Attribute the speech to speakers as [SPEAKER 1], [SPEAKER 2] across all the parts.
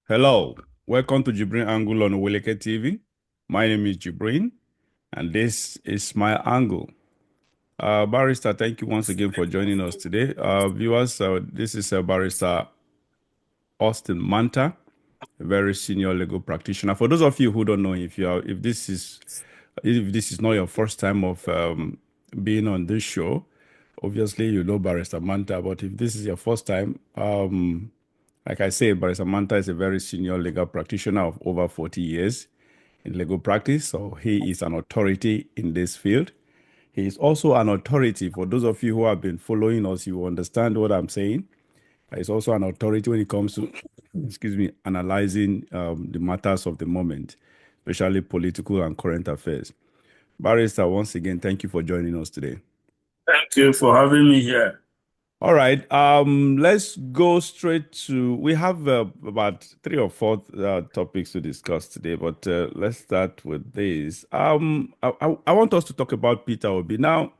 [SPEAKER 1] Hello, welcome to JIBRIN Angle on Electorate TV. My name is JIBRIN, and this is my angle. Barrister, thank you once again for joining us today. Viewers, this is Barrister Austin Manta, a very senior legal practitioner. For those of you who don't know, if this is not your first time of being on this show, obviously you know Barrister Manta. But if this is your first time, like I said, Barrister Manta is a very senior legal practitioner of over 40 years in legal practice. So he is an authority in this field. He is also an authority. For those of you who have been following us, you understand what I'm saying. He's also an authority when it comes to, excuse me, analyzing the matters of the moment, especially political and current affairs. Barrister, once again, thank you for joining us today.
[SPEAKER 2] Thank you for having me here.
[SPEAKER 1] All right, let's go straight to, we have about 3 or 4 topics to discuss today, but let's start with this. I want us to talk about Peter Obi. Now,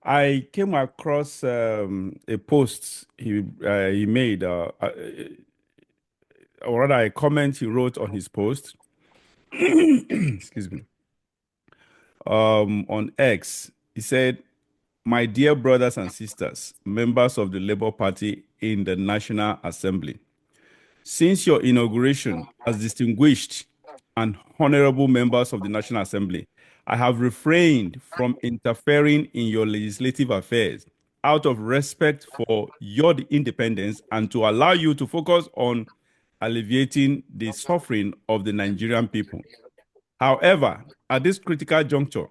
[SPEAKER 1] I came across a post he made, or rather a comment he wrote on his post, excuse me, on X. He said, "My dear brothers and sisters, members of the Labour Party in the National Assembly, since your inauguration as distinguished and honorable members of the National Assembly, I have refrained from interfering in your legislative affairs out of respect for your independence and to allow you to focus on alleviating the suffering of the Nigerian people. However, at this critical juncture,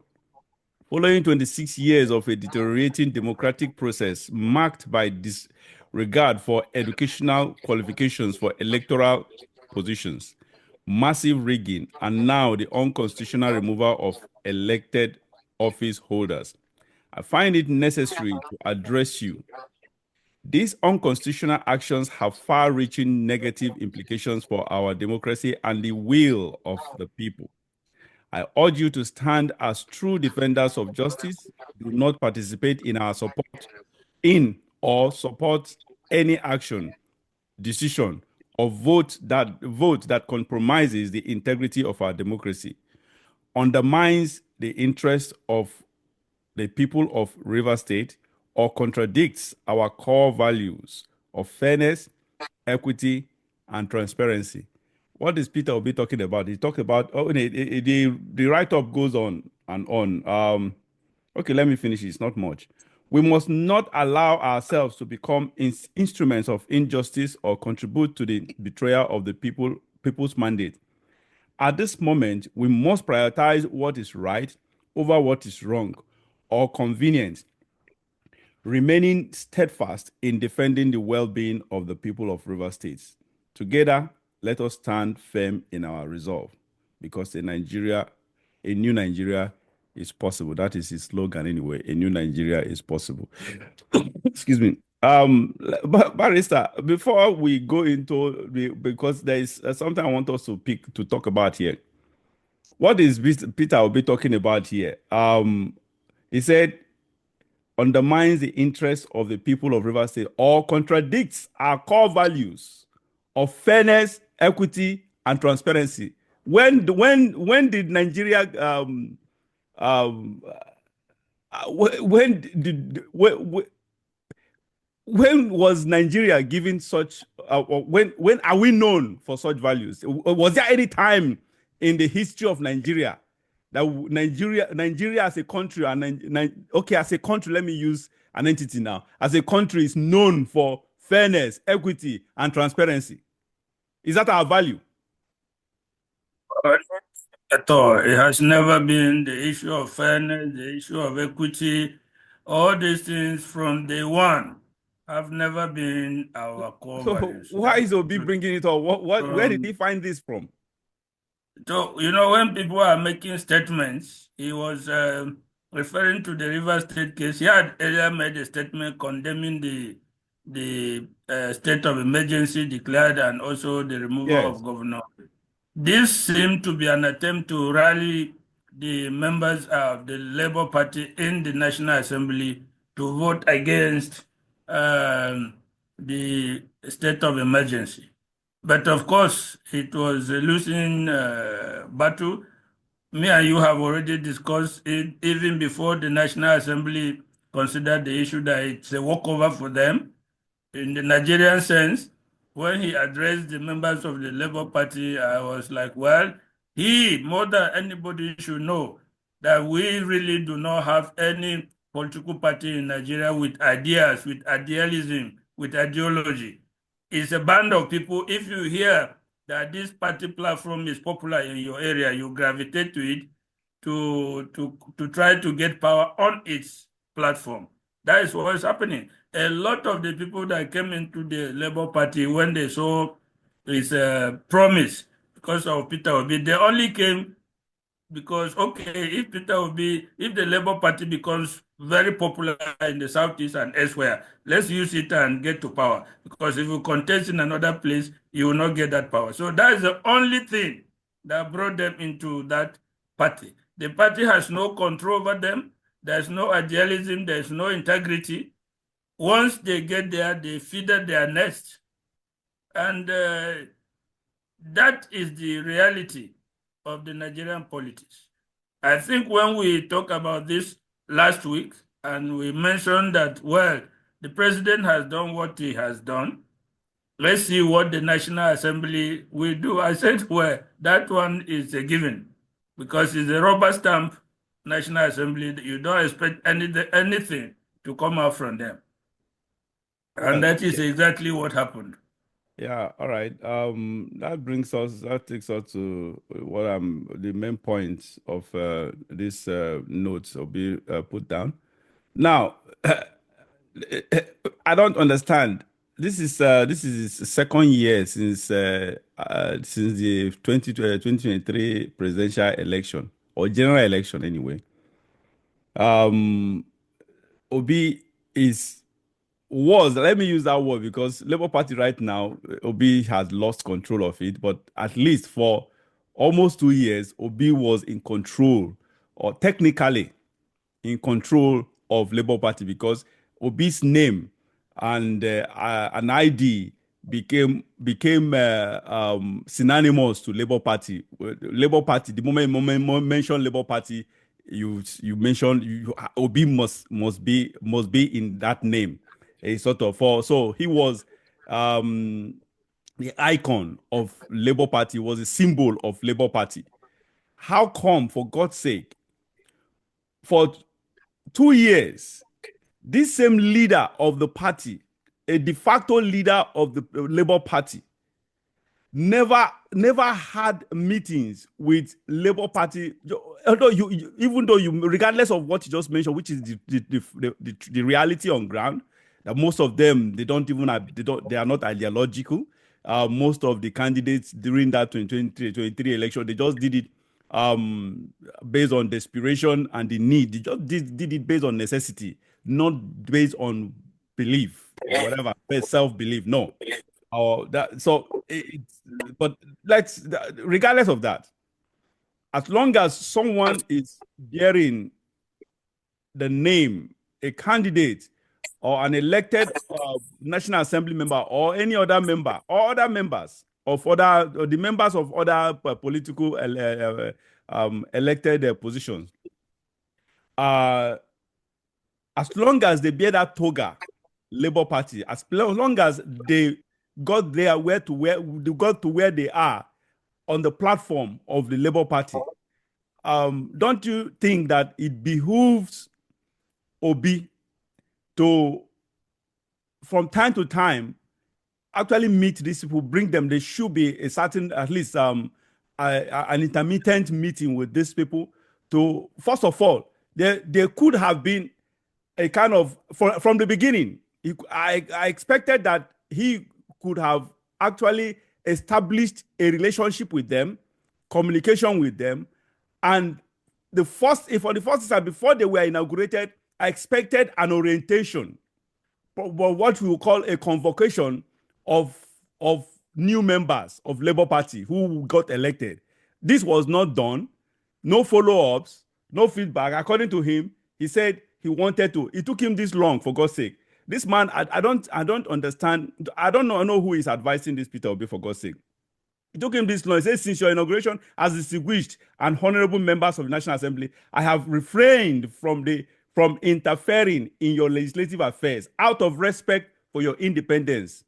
[SPEAKER 1] following 26 years of a deteriorating democratic process marked by disregard for educational qualifications for electoral positions, massive rigging, and now the unconstitutional removal of elected office holders, I find it necessary to address you. These unconstitutional actions have far-reaching negative implications for our democracy and the will of the people. I urge you to stand as true defenders of justice. Do not participate in our support in or support any action, decision, or vote that compromises the integrity of our democracy, undermines the interests of the people of River State, or contradicts our core values of fairness, equity, and transparency." What is Peter Obi talking about? He talked about, the write-up goes on and on. Okay, let me finish. It's not much. "We must not allow ourselves to become instruments of injustice or contribute to the betrayal of the people's mandate. At this moment, we must prioritize what is right over what is wrong or convenient, remaining steadfast in defending the well-being of the people of River State. Together, let us stand firm in our resolve, because a new Nigeria is possible." That is his slogan anyway. A new Nigeria is possible. Excuse me. Barrister, before we go into because there is something I want us to talk about here. What is Peter Obi talking about here? He said, undermines the interests of the people of River State or contradicts our core values of fairness, equity, and transparency. When did Nigeria when was Nigeria given such when are we known for such values? Was there any time in the history of Nigeria that Nigeria as a country, and okay, as a country, let me use an entity now, as a country is known for fairness, equity, and transparency? Is that our value?
[SPEAKER 2] At all. It has never been the issue of fairness, the issue of equity. All these things from day one have never been our core values.
[SPEAKER 1] Why is Obi bringing it up? Where did he find this from?
[SPEAKER 2] So, when people are making statements, he was referring to the River State case. He had earlier made a statement condemning the state of emergency declared and also the removal of governor. This seemed to be an attempt to rally the members of the Labour Party in the National Assembly to vote against the state of emergency. But of course, it was a losing battle. Me and you have already discussed it even before the National Assembly considered the issue that it's a walkover for them. In the Nigerian sense, when he addressed the members of the Labour Party, I was like, well, he, more than anybody, should know that we really do not have any political party in Nigeria with ideas, with idealism, with ideology. It's a band of people. If you hear that this party platform is popular in your area, you gravitate to it to try to get power on its platform. That is what is happening. A lot of the people that came into the Labour Party when they saw his promise because of Peter Obi, they only came because, okay, if the Labour Party becomes very popular in the Southeast and elsewhere, let's use it and get to power. Because if you contest in another place, you will not get that power. So that is the only thing that brought them into that party. The party has no control over them. There's no idealism. There's no integrity. Once they get there, they feed their nest. And that is the reality of the Nigerian politics. I think when we talk about this last week and we mentioned that, well, the president has done what he has done, let's see what the National Assembly will do. I said, well, that one is a given because it's a rubber stamp National Assembly. You don't expect anything to come out from them. And that is exactly what happened.
[SPEAKER 1] Yeah, all right. That takes us to what the main points of this notes will be put down. Now, I don't understand. This is the second year since the 2023 presidential election or general election anyway. Obi is was, let me use that word because Labour Party right now, Obi has lost control of it, but at least for almost 2 years, Obi was in control or technically in control of Labour Party because Obi's name and an ID became synonymous to Labour Party. Labour Party, the moment you mention Labour Party, you mention Obi must be in that name. A sort of so he was the icon of Labour Party, was a symbol of Labour Party. How come, for God's sake, for 2 years, this same leader of the party, a de facto leader of the Labour Party, never had meetings with Labour Party, although even though regardless of what you just mentioned, which is the reality on ground, that most of them they are not ideological. Most of the candidates during that 2023 election, they just did it based on desperation and the need. They just did it based on necessity, not based on belief or whatever, self-belief. No. Or that, so but regardless of that, as long as someone is bearing the name, a candidate or an elected National Assembly member or any other member or other members of other or the members of other political elected positions, as long as they bear that toga, Labour Party, as long as they got there got to where they are on the platform of the Labour Party, don't you think that it behooves Obi to, from time to time, actually meet these people, bring them? There should be a certain, at least an intermittent meeting with these people to, first of all, there could have been a kind of, from the beginning, I expected that he could have actually established a relationship with them, communication with them, and for the first time before they were inaugurated, I expected an orientation, but what we will call a convocation of new members of Labour Party who got elected. This was not done. No follow-ups, no feedback. According to him, he said he wanted to. It took him this long, for God's sake. This man, I don't understand. I don't know who is advising this Peter Obi, for God's sake. It took him this long. He says, since your inauguration as distinguished and honorable members of the National Assembly, I have refrained from interfering in your legislative affairs out of respect for your independence.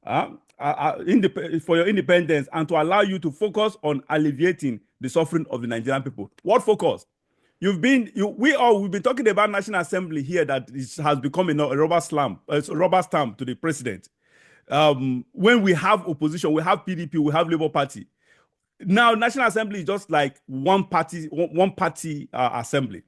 [SPEAKER 1] For your independence, and to allow you to focus on alleviating the suffering of the Nigerian people. What focus? We've been talking about National Assembly here that has become a rubber stamp to the president. When we have opposition, we have PDP, we have Labour Party. Now, National Assembly is just like one party assembly.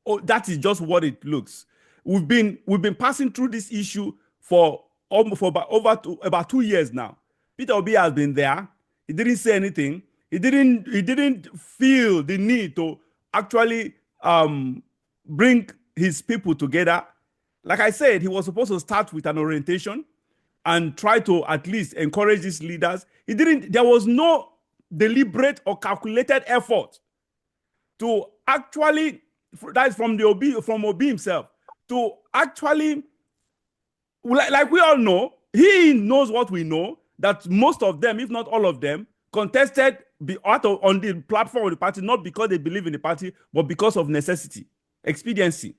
[SPEAKER 1] Oh, that is just what it looks. We've been passing through this issue for about 2 years now. Peter Obi has been there. He didn't say anything. He didn't feel the need to actually bring his people together. Like I said, he was supposed to start with an orientation and try to at least encourage these leaders. He didn't. There was no deliberate or calculated effort to actually, that's from Obi himself, to actually, like we all know, he knows what we know, that most of them, if not all of them, contested on the platform of the party, not because they believe in the party, but because of necessity, expediency.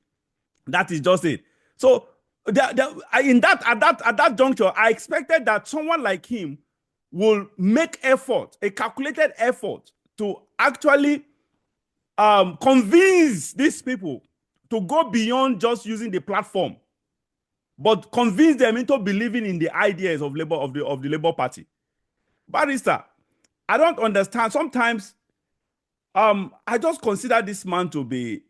[SPEAKER 1] That is just it. So at that juncture, I expected that someone like him will make effort, a calculated effort, to actually convince these people to go beyond just using the platform, but convince them into believing in the ideas of the Labour Party. Barrister, I don't understand. Sometimes I just consider this man to be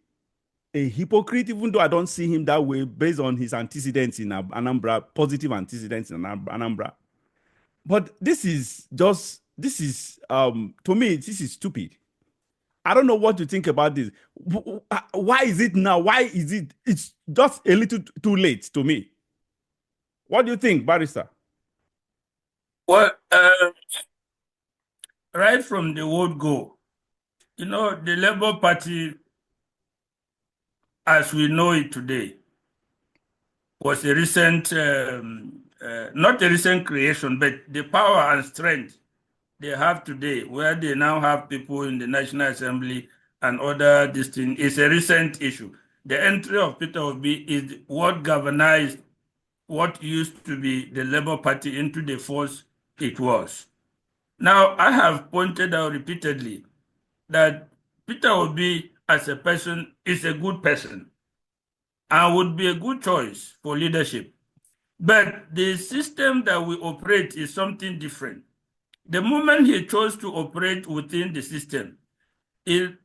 [SPEAKER 1] a hypocrite, even though I don't see him that way based on his antecedents in Anambra, positive antecedents in Anambra. But this is to me, this is stupid. I don't know what to think about this. Why is it now? It's just a little too late to me. What do you think, Barrister?
[SPEAKER 2] Well, right from the word go, the Labour Party, as we know it today, was a recent, not a recent creation, but the power and strength they have today, where they now have people in the National Assembly and other this thing, is a recent issue. The entry of Peter Obi is what galvanized what used to be the Labour Party into the force it was. Now, I have pointed out repeatedly that Peter Obi as a person is a good person and would be a good choice for leadership. But the system that we operate is something different. The moment he chose to operate within the system, it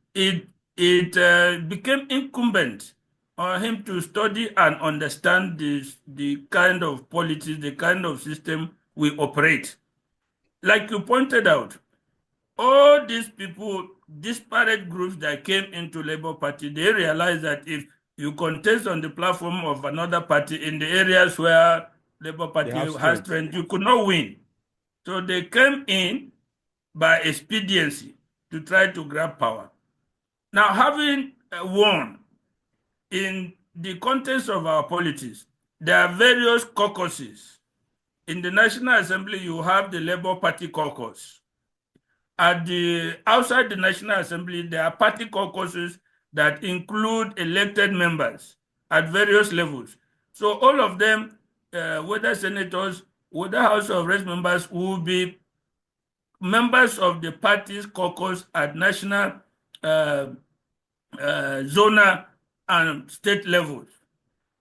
[SPEAKER 2] became incumbent on him to study and understand the kind of politics, the kind of system we operate. Like you pointed out, all these people, disparate groups that came into Labour Party, they realized that if you contest on the platform of another party in the areas where Labour Party has strength, you could not win. So they came in by expediency to try to grab power. Now, having won in the context of our politics, there are various caucuses. In the National Assembly, you have the Labour Party caucus. Outside the National Assembly, there are party caucuses that include elected members at various levels. So all of them, whether senators, whether House of Reps members, will be members of the party's caucus at national, zonal, and state levels.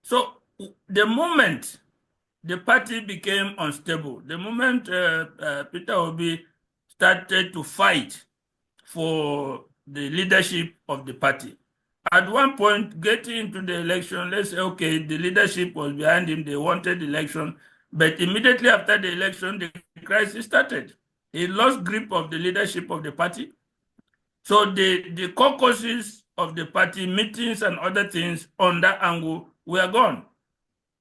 [SPEAKER 2] So the moment the party became unstable, the moment Peter Obi started to fight for the leadership of the party, at one point, getting into the election, let's say, okay, the leadership was behind him, they wanted the election, but immediately after the election, the crisis started. He lost grip of the leadership of the party. So the caucuses of the party, meetings and other things on that angle were gone.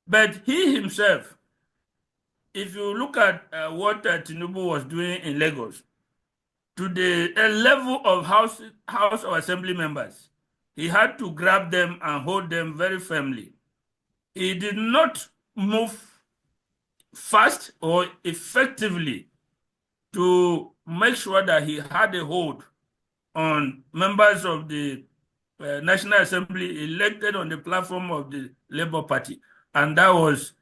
[SPEAKER 2] But he himself, if you look at what Tinubu was doing in Lagos, to the level of House of Assembly members, he had to grab them and hold them very firmly. he did not move fast or effectively to make sure that he had a hold on members of the National Assembly elected on the platform of the Labour Party. And that was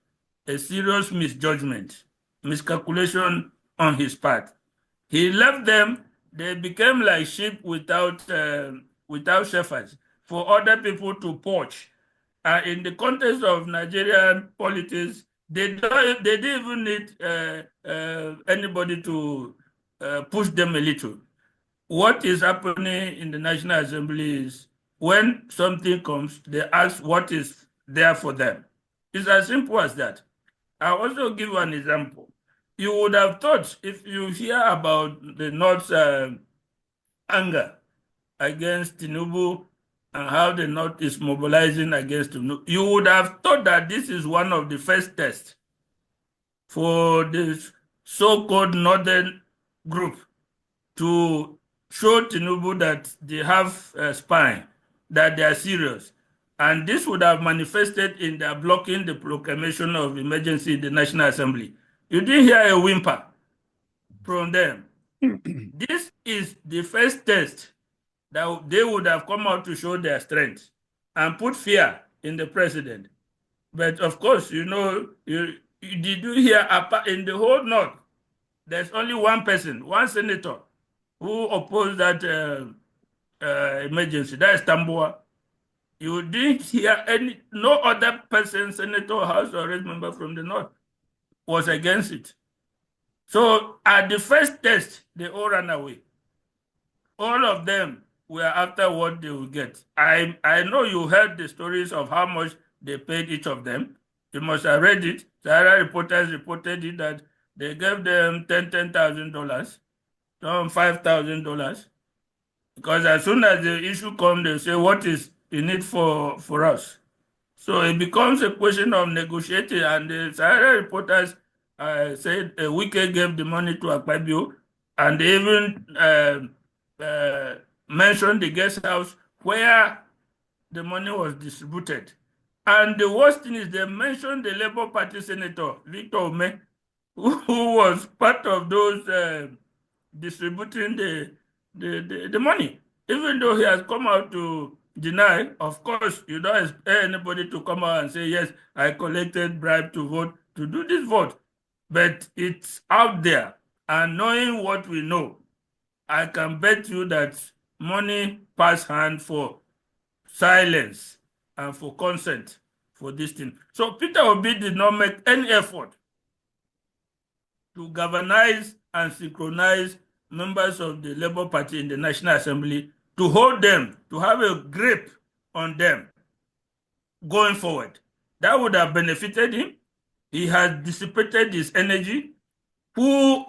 [SPEAKER 2] a serious misjudgment, miscalculation on his part. He left them, they became like sheep without shepherds for other people to poach. In the context of Nigerian politics, they didn't even need anybody to push them a little. What is happening in the National Assembly is when something comes, they ask what is there for them. It's as simple as that. I'll also give you an example. You would have thought, if you hear about the North's anger against Tinubu and how the North is mobilizing against Tinubu, you would have thought that this is one of the first tests for this so-called Northern group to show Tinubu that they have spine, that they are serious. And this would have manifested in their blocking the proclamation of emergency in the National Assembly. You didn't hear a whimper from them. This is the first test that they would have come out to show their strength and put fear in the president. But of course, did you hear in the whole North, there's only one person, one senator, who opposed that emergency. That is Tambua. You didn't hear no other person, senator, house or rep member from the North was against it. So at the first test, they all ran away. All of them were after what they would get. I know you heard the stories of how much they paid each of them. You must have read it. Sahara reporters reported it that they gave them $10,000, some $5,000. Because as soon as the issue comes, they say, what is in it for us? So it becomes a question of negotiating. And the Sahara reporters said Wike gave the money to Akpabio, and they even mentioned the guest house where the money was distributed. And the worst thing is they mentioned the Labour Party Senator, Victor Ome, who was part of those distributing the money. Even though he has come out to deny, of course, you don't expect anybody to come out and say, yes, I collected bribe to vote, to do this vote. But it's out there. And knowing what we know, I can bet you that money passed hand for silence and for consent for this thing. So Peter Obi did not make any effort to galvanize and synchronize members of the Labour Party in the National Assembly to hold them, to have a grip on them going forward. That would have benefited him. He has dissipated his energy. Who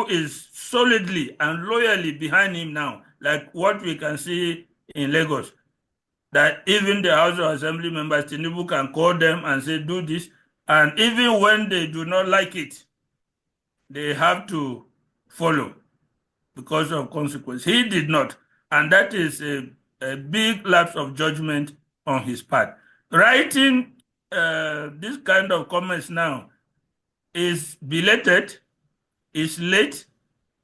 [SPEAKER 2] is solidly and loyally behind him now, like what we can see in Lagos, that even the House of Assembly members, Tinubu can call them and say, do this. And even when they do not like it, they have to follow because of consequence. He did not. And that is a big lapse of judgment on his part. Writing this kind of comments now is belated, is late,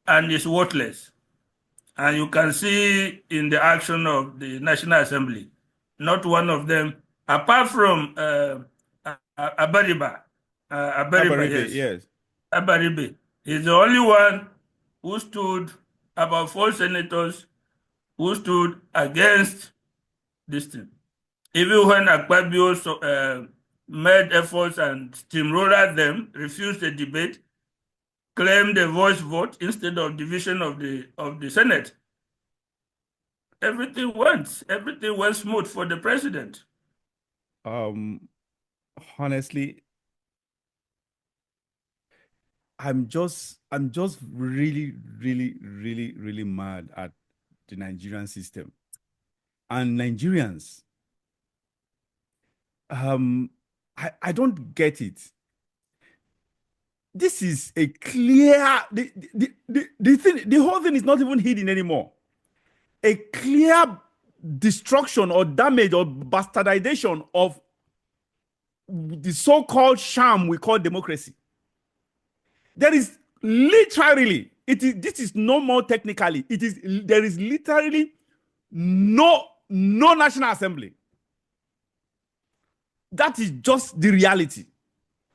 [SPEAKER 2] and is worthless. And you can see in the action of the National Assembly, not one of them, apart from Abariba.
[SPEAKER 1] Abaribe, yes.
[SPEAKER 2] Abaribe. He's the only one who stood, about 4 senators who stood against this thing. Even when Akpabio made efforts and steamrolled them, refused the debate, claimed a voice vote instead of division of the Senate. Everything went smooth for the president.
[SPEAKER 1] Honestly, I'm just really, really, really, really mad at the Nigerian system and Nigerians. I don't get it. This is a clear the whole thing is not even hidden anymore. A clear destruction or damage or bastardization of the so-called sham we call democracy. There is literally, this is no more technically, there is literally no National Assembly. That is just the reality.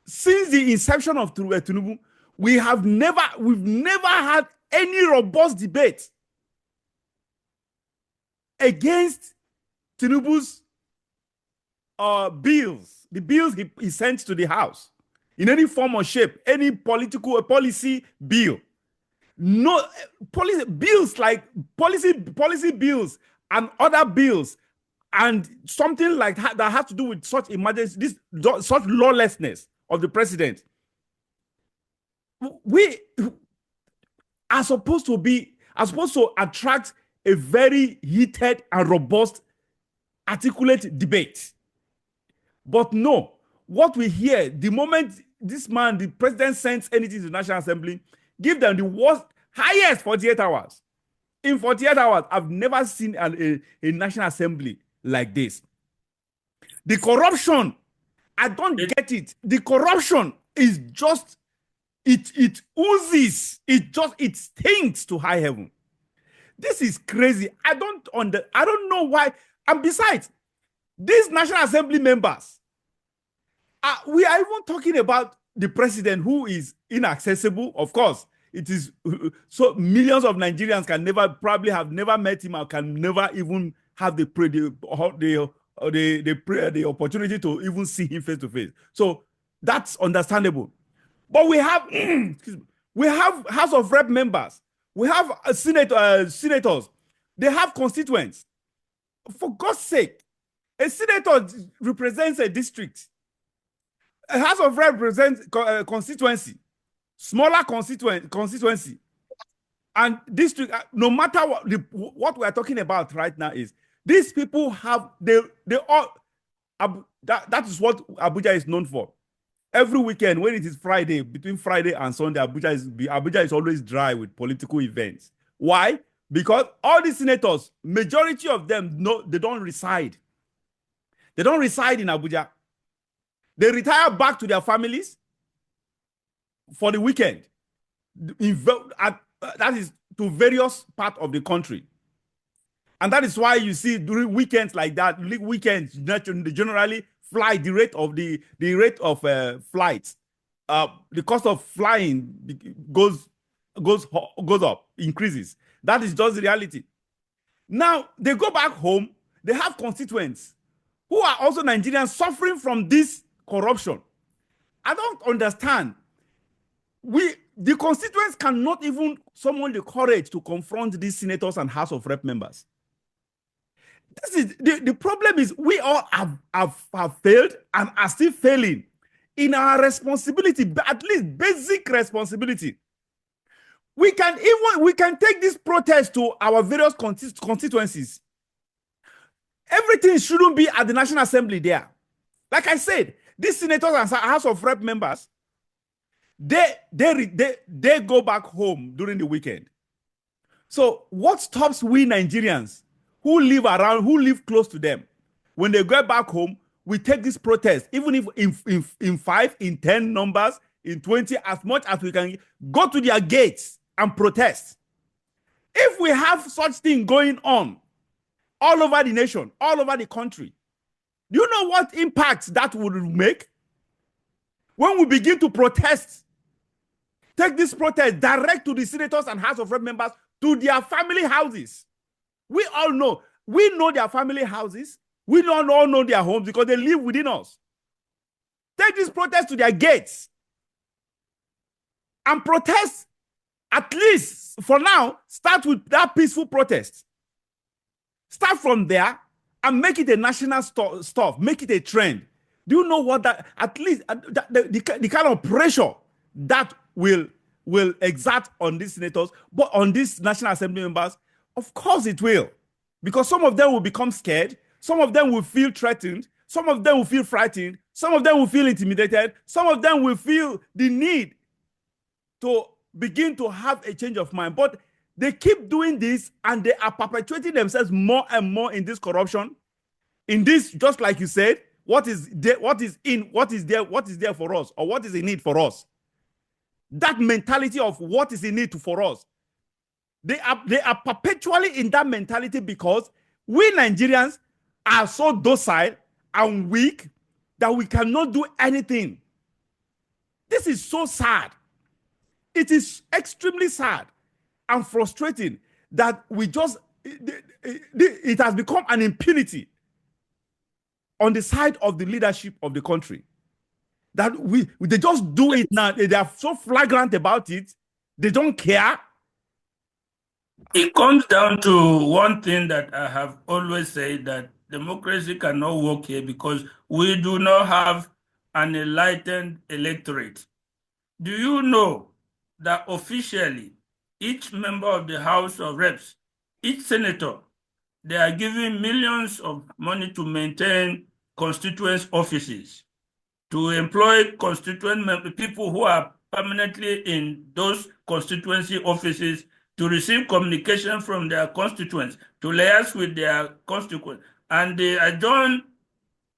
[SPEAKER 1] Since the inception of Tinubu, we've never had any robust debate against Tinubu's bills, the bills he sent to the House in any form or shape, any political policy bill. No policy bills like policy bills and other bills and something like that has to do with such emergency, such lawlessness of the president. We are supposed to attract a very heated and robust, articulate debate. But no, what we hear, the moment the president sends anything to the National Assembly, give them the worst, highest 48 hours. In 48 hours, I've never seen a National Assembly like this. The corruption, I don't get it. The corruption is just, it oozes, it stinks to high heaven. This is crazy. I don't know why. And besides, these National Assembly members, we are even talking about the president who is inaccessible. Of course, it is so millions of Nigerians probably have never met him or can never even have the opportunity to even see him face to face. So that's understandable. But we have we have House of Rep members, we have senators, they have constituents. For God's sake, a senator represents a district. A House of Rep represents constituency, smaller constituency, and district. No matter what we are talking about right now is these people have they all that is what Abuja is known for. Every weekend when it is Friday, between Friday and Sunday, Abuja is always dry with political events. Why? Because all these senators, majority of them, they don't reside. They don't reside in Abuja. They retire back to their families for the weekend. That is to various parts of the country. And that is why you see during weekends like that, weekends generally fly the rate of flights. The cost of flying goes up, increases. That is just the reality. Now they go back home. They have constituents who are also Nigerians suffering from this corruption. I don't understand. The constituents cannot even summon the courage to confront these senators and House of Rep members. This is the problem is we all have failed and are still failing in our responsibility, at least basic responsibility. We can take this protest to our various constituencies. Everything shouldn't be at the National Assembly there. Like I said, these senators and House of Rep members, they go back home during the weekend. So what stops we Nigerians who live close to them, when they go back home, we take this protest, even if in 5, in 10 numbers, in 20, as much as we can, go to their gates and protest. If we have such thing going on all over the nation, all over the country, do you know what impact that would make? When we begin to protest, take this protest direct to the senators and House of Rep members, to their family houses. We all know. We know their family houses. We don't all know their homes because they live within us. Take this protest to their gates and protest, at least for now, start with that peaceful protest. Start from there and make it a national stuff, make it a trend. Do you know what that, at least the kind of pressure that will exert on these senators, but on these National Assembly members? Of course it will. Because some of them will become scared. Some of them will feel threatened. Some of them will feel frightened. Some of them will feel intimidated. Some of them will feel the need to begin to have a change of mind. But they keep doing this and they are perpetuating themselves more and more in this corruption. In this, just like you said, what is there, what is there for us, or what is in it for us. That mentality of what is in it for us. They are perpetually in that mentality because we Nigerians are so docile and weak that we cannot do anything. This is so sad. It is extremely sad and frustrating that it has become an impunity on the side of the leadership of the country. That they just do it now. They are so flagrant about it. They don't care.
[SPEAKER 2] It comes down to one thing that I have always said, that democracy cannot work here because we do not have an enlightened electorate. Do you know that officially each member of the House of Reps, each senator, they are giving millions of money to maintain constituent offices, to employ constituent people who are permanently in those constituency offices, to receive communication from their constituents, to liaise with their constituents, and they adjourn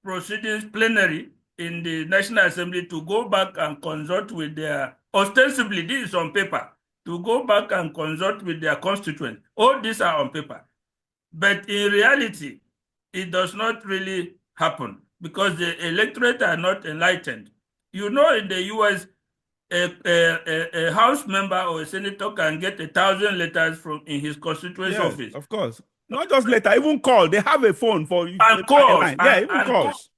[SPEAKER 2] proceedings plenary in the National Assembly to go back and consult with their, ostensibly this is on paper, to go back and consult with their constituents. All these are on paper. But in reality, it does not really happen because the electorate are not enlightened. You know, in the US, a House member or a senator can get 1,000 letters in his constituency office.
[SPEAKER 1] Of course. Not just letter, even call. They have a phone for you.
[SPEAKER 2] And calls.
[SPEAKER 1] Yeah, even calls.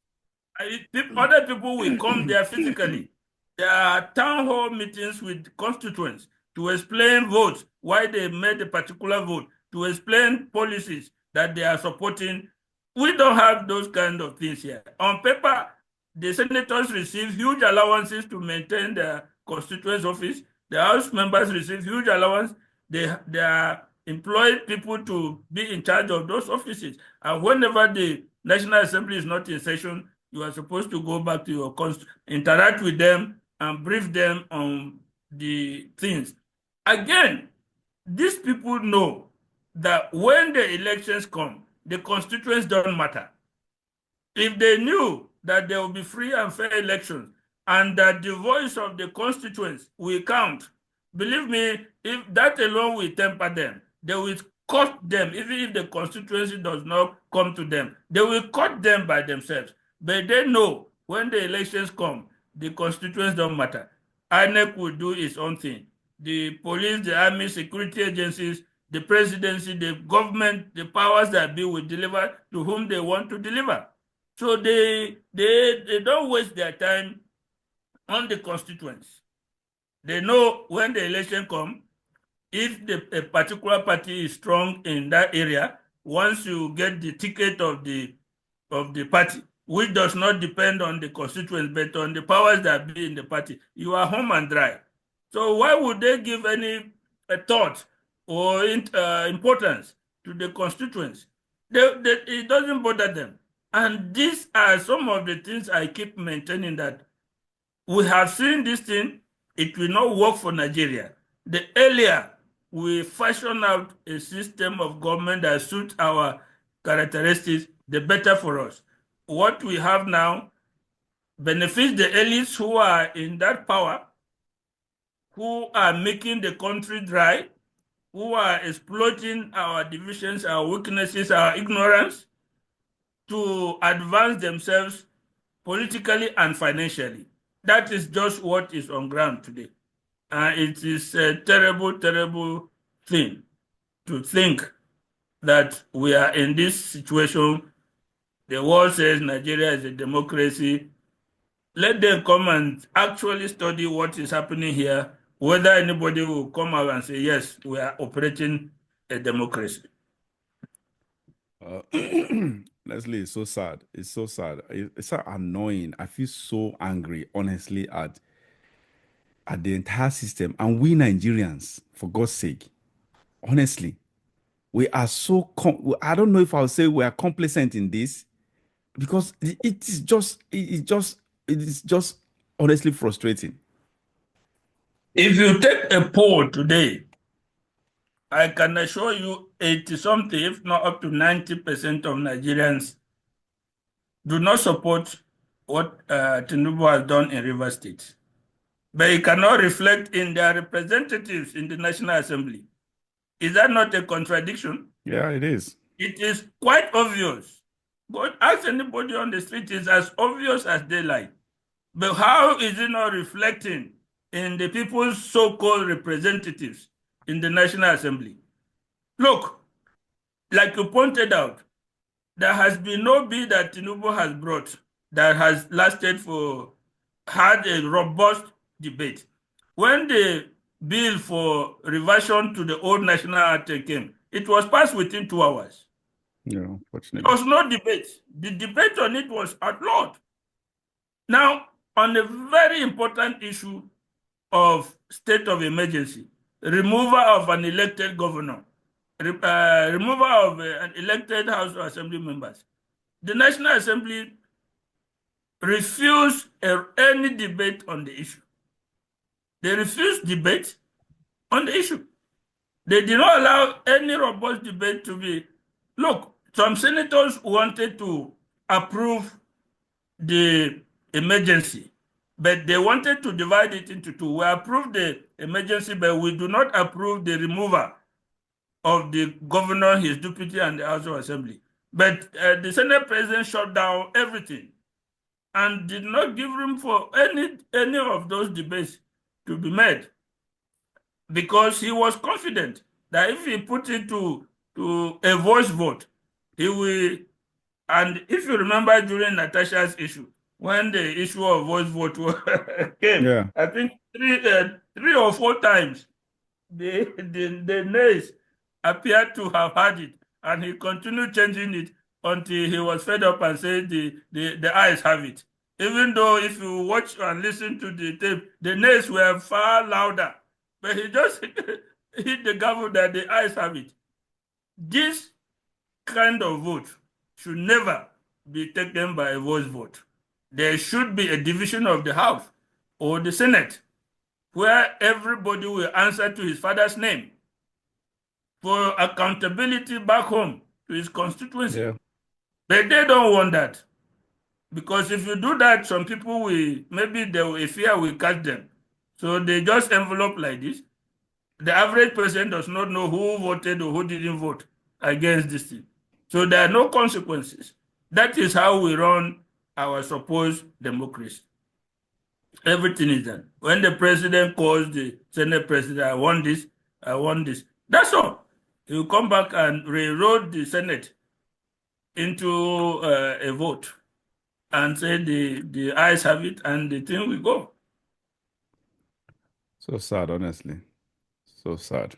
[SPEAKER 2] Other people will come there physically. There are town hall meetings with constituents to explain votes, why they made a particular vote, to explain policies that they are supporting. We don't have those kind of things here. On paper, the senators receive huge allowances to maintain their constituent office. The House members receive huge allowance. They are employed people to be in charge of those offices. And whenever the National Assembly is not in session, you are supposed to go back to your interact with them and brief them on the things. Again, these people know that when the elections come, the constituents don't matter. If they knew that there will be free and fair elections and that the voice of the constituents will count, believe me, if that alone will temper them, they will cut them. Even if the constituency does not come to them, they will cut them by themselves. But they know when the elections come, the constituents don't matter. INEC will do its own thing. The police, the army, security agencies, the presidency, the government, the powers that be will deliver to whom they want to deliver. So they don't waste their time on the constituents. They know when the election comes, if a particular party is strong in that area, once you get the ticket of the party, which does not depend on the constituents, but on the powers that be in the party, you are home and dry. So why would they give any thought or importance to the constituents? It doesn't bother them. And these are some of the things I keep maintaining, that we have seen this thing, it will not work for Nigeria. The earlier we fashion out a system of government that suits our characteristics, the better for us. What we have now benefits the elites who are in that power, who are making the country dry, who are exploiting our divisions, our weaknesses, our ignorance to advance themselves politically and financially. That is just what is on ground today. It is a terrible, terrible thing to think that we are in this situation. The world says Nigeria is a democracy. Let them come and actually study what is happening here, whether anybody will come out and say, yes, we are operating a democracy.
[SPEAKER 1] Leslie, it's so sad. It's so sad. It's so annoying. I feel so angry, honestly, at the entire system. And we Nigerians, for God's sake, honestly, we are so, I don't know if I'll say we are complacent in this, because it is just honestly frustrating.
[SPEAKER 2] If you take a poll today, I can assure you 80-something, if not up to 90% of Nigerians do not support what Tinubu has done in Rivers State, but it cannot reflect in their representatives in the National Assembly. Is that not a contradiction?
[SPEAKER 1] Yeah, it is.
[SPEAKER 2] It is quite obvious. Go ask anybody on the street, it's as obvious as daylight. But how is it not reflecting in the people's so-called representatives in the National Assembly? Look, like you pointed out, there has been no bill that Tinubu has brought that has had a robust debate. When the bill for reversion to the old national anthem came, it was passed within 2 hours.
[SPEAKER 1] Yeah,
[SPEAKER 2] There
[SPEAKER 1] unfortunately.
[SPEAKER 2] was no debate. The debate on it was outlawed. Now, on a very important issue of state of emergency, removal of an elected governor, removal of an elected House of Assembly members, the National Assembly refused any debate on the issue. They refused debate on the issue. They did not allow any robust debate to be. Look, some senators wanted to approve the emergency, but they wanted to divide it into two. We approve the emergency, but we do not approve the removal of the governor, his deputy, and the House of Assembly. But the Senate president shut down everything and did not give room for any of those debates to be made, because he was confident that if he put it to a voice vote, he will. And if you remember during Natasha's issue, when the issue of voice vote came,
[SPEAKER 1] Yeah.
[SPEAKER 2] I think three or four times the nays appeared to have had it, and he continued changing it until he was fed up and said the ayes have it. Even though if you watch and listen to the tape, the nays were far louder, but he just hit the gavel that the ayes have it. This kind of vote should never be taken by a voice vote. There should be a division of the House or the Senate where everybody will answer to his father's name for accountability back home to his constituency.
[SPEAKER 1] Yeah.
[SPEAKER 2] But they don't want that. Because if you do that, some people will, maybe a fear will catch them. So they just envelope like this. The average person does not know who voted or who didn't vote against this thing. So there are no consequences. That is how we run our supposed democracy. Everything is done. When the president calls the Senate president, I want this, I want this. That's all. He will come back and railroad the Senate into a vote and say the ayes have it and the thing will go.
[SPEAKER 1] So sad, honestly. So sad.